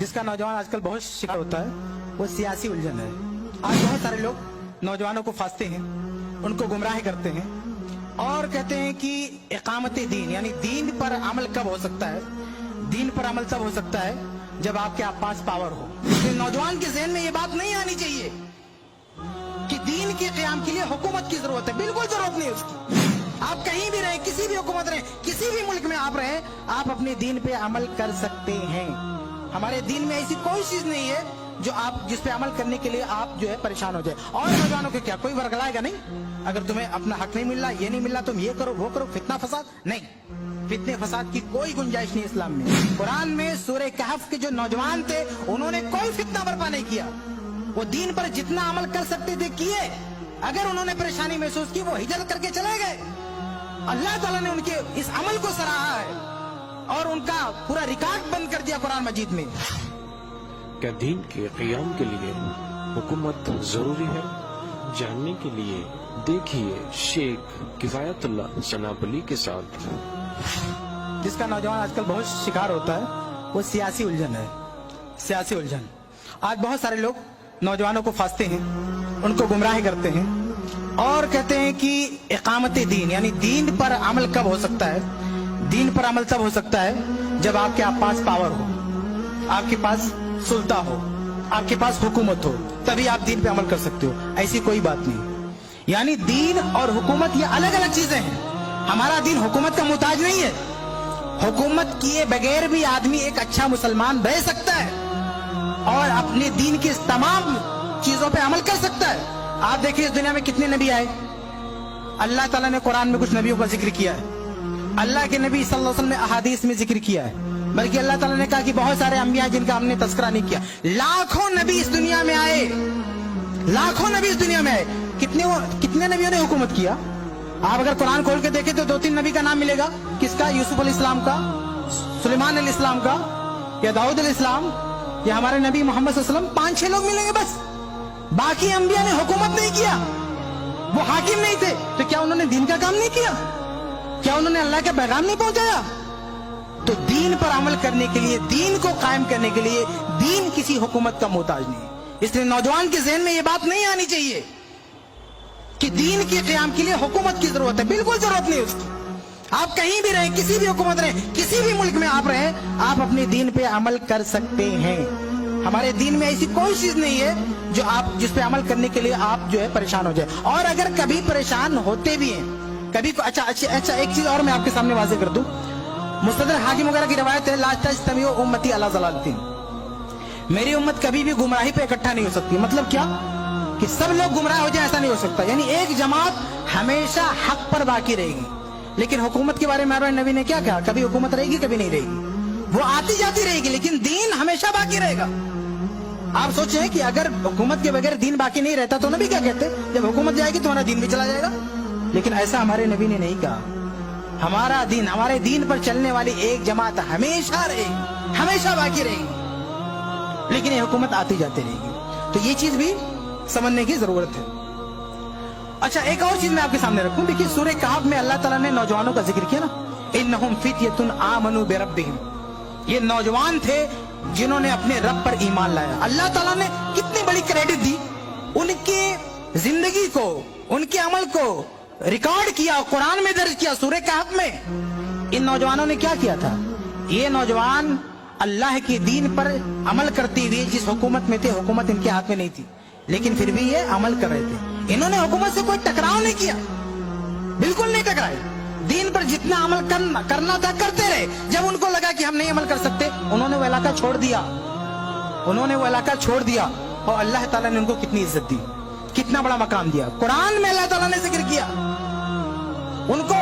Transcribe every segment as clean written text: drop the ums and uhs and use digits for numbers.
जिसका नौजवान आजकल बहुत शिकार होता है वो सियासी उलझन है। आज बहुत सारे लोग नौजवानों को फांसते हैं, उनको गुमराह करते हैं और कहते हैं कि इकामत दीन यानी दीन पर अमल कब हो सकता है, दीन पर अमल तब हो सकता है जब आपके पास पावर हो। लेकिन नौजवान के ज़हन में ये बात नहीं आनी चाहिए कि दीन के क़याम के लिए हुकूमत की जरूरत है। बिल्कुल जरूरत नहीं उसकी। आप कहीं भी रहे, किसी भी हुकूमत रहे, किसी भी मुल्क में आप रहे, आप अपने दीन पे अमल कर सकते हैं। हमारे दीन में ऐसी कोई चीज नहीं है जो आप जिस पे अमल करने के लिए आप जो है परेशान हो जाए। और नौजवानों के क्या कोई वर्गलाएगा नहीं, अगर तुम्हें अपना हक नहीं मिल रहा, ये नहीं मिल रहा, तुम ये करो वो करो, फितना फसाद नहीं। फितने फसाद की कोई गुंजाइश नहीं इस्लाम में। कुरान में सूरह कहफ के जो नौजवान थे उन्होंने कोई फितना बर्पा नहीं किया। वो दीन पर जितना अमल कर सकते थे किए। अगर उन्होंने परेशानी महसूस की वो हिजरत करके चले गए। अल्लाह ताला ने उनके इस अमल को सराहा है और उनका पूरा रिकॉर्ड बंद कर दिया कुरान मजीद में। क्या दीन के क़याम के लिए हुकूमत जरूरी है? जानने के लिए देखिए शेख किफायतुल्लाह सनापली के साथ। जिसका नौजवान आजकल बहुत शिकार होता है वो सियासी उलझन है। सियासी उलझन। आज बहुत सारे लोग नौजवानों को फांसते हैं, उनको गुमराह करते हैं और कहते हैं कि इकामत दीन यानी दीन पर अमल कब हो सकता है, दीन पर अमल तब हो सकता है जब आपके पास पावर हो, आपके पास सुल्ता हो, आपके पास हुकूमत हो, तभी आप दीन पे अमल कर सकते हो। ऐसी कोई बात नहीं। यानी दीन और हुकूमत ये अलग अलग चीजें हैं। हमारा दीन हुकूमत का मुताज नहीं है। हुकूमत किए बगैर भी आदमी एक अच्छा मुसलमान रह सकता है और अपने दीन की तमाम चीजों पे अमल कर सकता है। आप देखिए इस दुनिया में कितने नबी आए। अल्लाह ताला ने कुरान में कुछ नबियों का जिक्र किया है, अल्लाह के नबी सल्लल्लाहु अलैहि वसल्लम ने अहादीस में जिक्र किया है। बल्कि अल्लाह ताला ने कहा कि बहुत सारे अंबिया जिनका हमने तस्करा नहीं किया। लाखों नबी इस दुनिया में आए, लाखों नबी इस दुनिया में आए। कितने नबियों ने हुकूमत किया? आप अगर कुरान खोल के देखें तो 2-3 नबी का नाम मिलेगा। किसका? यूसुफ अलैहिस्सलाम का, सुलेमान अलैहिस्सलाम का, या दाऊद अलैहिस्सलाम, या हमारे नबी मोहम्मद सल्लल्लाहु अलैहि वसल्लम। 5-6 लोग मिलेंगे बस। बाकी अंबिया ने हुकूमत नहीं किया, वो हाकिम नहीं थे। तो क्या उन्होंने दीन का काम नहीं किया? क्या उन्होंने अल्लाह का पैगाम नहीं पहुंचाया? तो दीन पर अमल करने के लिए, दीन को कायम करने के लिए दीन किसी हुकूमत का मोहताज नहीं। इसलिए नौजवान के ज़हन में ये बात नहीं आनी चाहिए कि दीन के क़याम के लिए हुकूमत की जरूरत है। बिल्कुल जरूरत नहीं उसकी। आप कहीं भी रहे, किसी भी हुकूमत रहे, किसी भी मुल्क में आप रहे, आप अपने दीन पे अमल कर सकते हैं। हमारे दीन में ऐसी कोई चीज नहीं है जो आप जिस पे अमल करने के लिए आप जो है परेशान हो जाए। और अगर कभी परेशान होते भी हैं कभी अच्छा एक चीज और मैं आपके सामने वाज़ेह कर दूं। मुस्तदर हाकिम वगैरह की रवायत है, ला तज्तमिउ उम्मती अला ज़लालतिन, मेरी उम्मत कभी भी गुमराही पे इकट्ठा नहीं हो सकती। मतलब क्या कि सब लोग गुमराह हो जाए, ऐसा नहीं हो सकता। यानी एक जमात हमेशा हक पर बाकी रहेगी। लेकिन हुकूमत के बारे में हमारे नबी ने क्या कहा? कभी हुकूमत रहेगी, कभी नहीं रहेगी, वो आती जाती रहेगी, लेकिन दीन हमेशा बाकी रहेगा। आप सोचें कि अगर हुकूमत के बगैर दीन बाकी नहीं रहता तो नबी क्या कहते? जब हुकूमत जाएगी तो हमारा दीन भी चला जाएगा। लेकिन ऐसा हमारे नबी ने नहीं कहा। हमारा दीन, हमारे दीन पर चलने वाली एक जमात हमेशा रहेगी, हमेशा बाकी रहेगी, लेकिन ये हुकूमत आती जाती रहेगी। तो ये चीज भी समझने की जरूरत है। अच्छा, एक और चीज मैं आपके सामने रखूं। देखिए सूरह कहफ में अल्लाह ताला ने नौजवानों का जिक्र किया ना, इन्नहुम फित्यतुन आमनु बिरब्बिहिम। ये नौजवान थे जिन्होंने अपने रब पर ईमान लाया। अल्लाह ताला ने कितनी बड़ी क्रेडिट दी, उनकी जिंदगी को, उनके अमल को रिकॉर्ड किया, कुरान में दर्ज किया। सूरह कहफ में इन नौजवानों ने क्या किया था? ये नौजवान अल्लाह के दीन पर अमल करते हुए जिस हुकूमत में थे, हुकूमत इनके हाथ में नहीं थी, लेकिन फिर भी ये अमल कर रहे थे। इन्होंने हुकूमत से कोई टकराव नहीं किया, बिल्कुल नहीं टकराए। दीन पर जितना अमल करना था करते रहे। जब उनको लगा कि हम नहीं अमल कर सकते, उन्होंने वो इलाका छोड़ दिया, उन्होंने वो इलाका छोड़ दिया। और अल्लाह ताला ने उनको कितनी इज्जत दी, कितना बड़ा मकाम दिया। कुरान में अल्लाह ताला ने जिक्र किया उनको।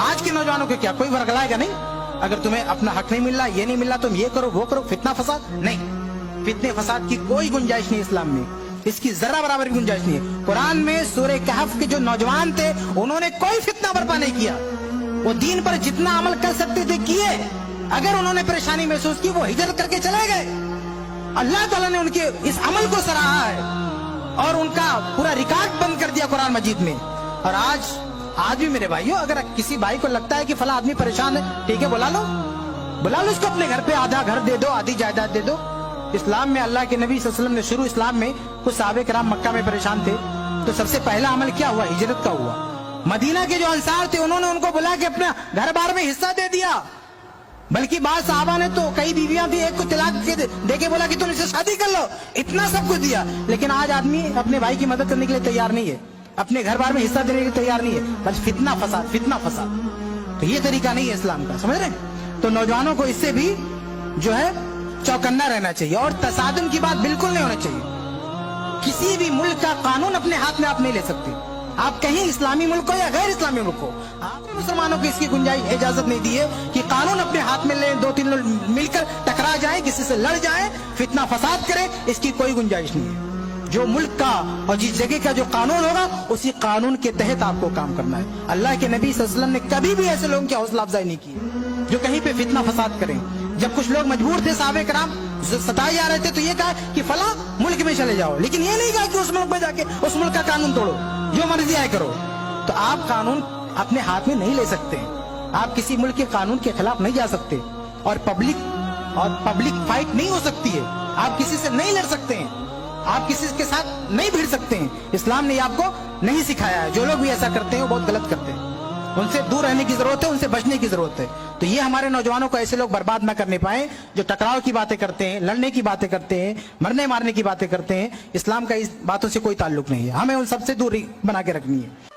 आज के नौजवानों के क्या कोई वर्गलाएगा नहीं, अगर तुम्हें अपना हक नहीं मिल रहा, ये नहीं मिल रहा, तुम ये करो वो करो, फितना फसाद नहीं। फितने फसाद की कोई गुंजाइश नहीं इस्लाम में, इसकी जरा बराबर की गुंजाइश नहीं है। कुरान में सूरह कहफ के जो नौजवान थे उन्होंने कोई फितना बर्पा नहीं किया। वो दीन पर जितना अमल कर सकते थे किए। अगर उन्होंने परेशानी महसूस की वो हिजरत करके चले गए। अल्लाह ताला ने उनके इस अमल को सराहा है और उनका पूरा रिकॉर्ड बंद कर दिया कुरान मजीद में। और आज भी मेरे भाइयों, अगर किसी भाई को लगता है कि फला आदमी परेशान है, ठीक है, बुला लो उसको अपने घर पे। आधा घर दे दो, आधी जायदाद दे दो, इस्लाम में अल्लाह के नबी सल्लल्लाहु अलैहि वसल्लम ने शुरू इस्लाम में कुछ सहाबे कराम मक्का में परेशान थे, तो सबसे पहला अमल क्या हुआ? हिजरत का हुआ। मदीना के जो अंसार थे उन्होंने उनको बुला के अपना घर बार में हिस्सा दे दिया। बल्कि बाद साहबा ने तो, कई बीवियां थी, एक को तलाक दे के बोला कि तुम इससे शादी कर लो, इतना सब कुछ दिया। लेकिन आज आदमी अपने भाई की मदद करने के लिए तैयार नहीं है, अपने घर बार में हिस्सा देने के लिए तैयार नहीं है, बस फितना फसाद। तो ये तरीका नहीं है इस्लाम का, समझ रहे हैं? तो नौजवानों को इससे भी जो है चौकन्ना रहना चाहिए, और तसादुम की बात बिल्कुल नहीं होनी चाहिए। किसी भी मुल्क का कानून अपने हाथ में आप नहीं ले सकते, आप कहीं इस्लामी मुल्क हो या गैर इस्लामी मुल्क हो, आपने मुसलमानों को इसकी गुंजाइश इजाजत नहीं दी है कि कानून अपने हाथ में ले, 2-3 लोग मिलकर टकरा जाएं, किसी से लड़ जाएं, फितना फसाद करें, इसकी कोई गुंजाइश नहीं है। जो मुल्क का और जिस जगह का जो कानून होगा उसी कानून के तहत आपको काम करना है। अल्लाह के नबी सल्लल्लाहु अलैहि वसल्लम ने कभी भी ऐसे लोगों की हौसला अफजाई नहीं की जो कहीं पे फितना फसाद करें। जब कुछ लोग मजबूर थे, साहबे कराम सताए जा रहे थे, तो ये कहा कि फला मुल्क में चले जाओ, लेकिन ये नहीं कहा कि उस मुल्क में जाके उस मुल्क का कानून तोड़ो, जो मर्जी आए करो। तो आप कानून अपने हाथ में नहीं ले सकते, आप किसी मुल्क के कानून के खिलाफ नहीं जा सकते, और पब्लिक फाइट नहीं हो सकती है, आप किसी से नहीं लड़ सकते हैं, आप किसी के साथ नहीं भिड़ सकते हैं। इस्लाम ने आपको नहीं सिखाया है। जो लोग भी ऐसा करते हैं वो बहुत गलत करते हैं, उनसे दूर रहने की जरूरत है, उनसे बचने की जरूरत है। तो ये हमारे नौजवानों को ऐसे लोग बर्बाद ना करने पाए जो टकराव की बातें करते हैं, लड़ने की बातें करते हैं, मरने मारने की बातें करते हैं। इस्लाम का इस बातों से कोई ताल्लुक नहीं है, हमें उन सबसे दूरी बना के रखनी है।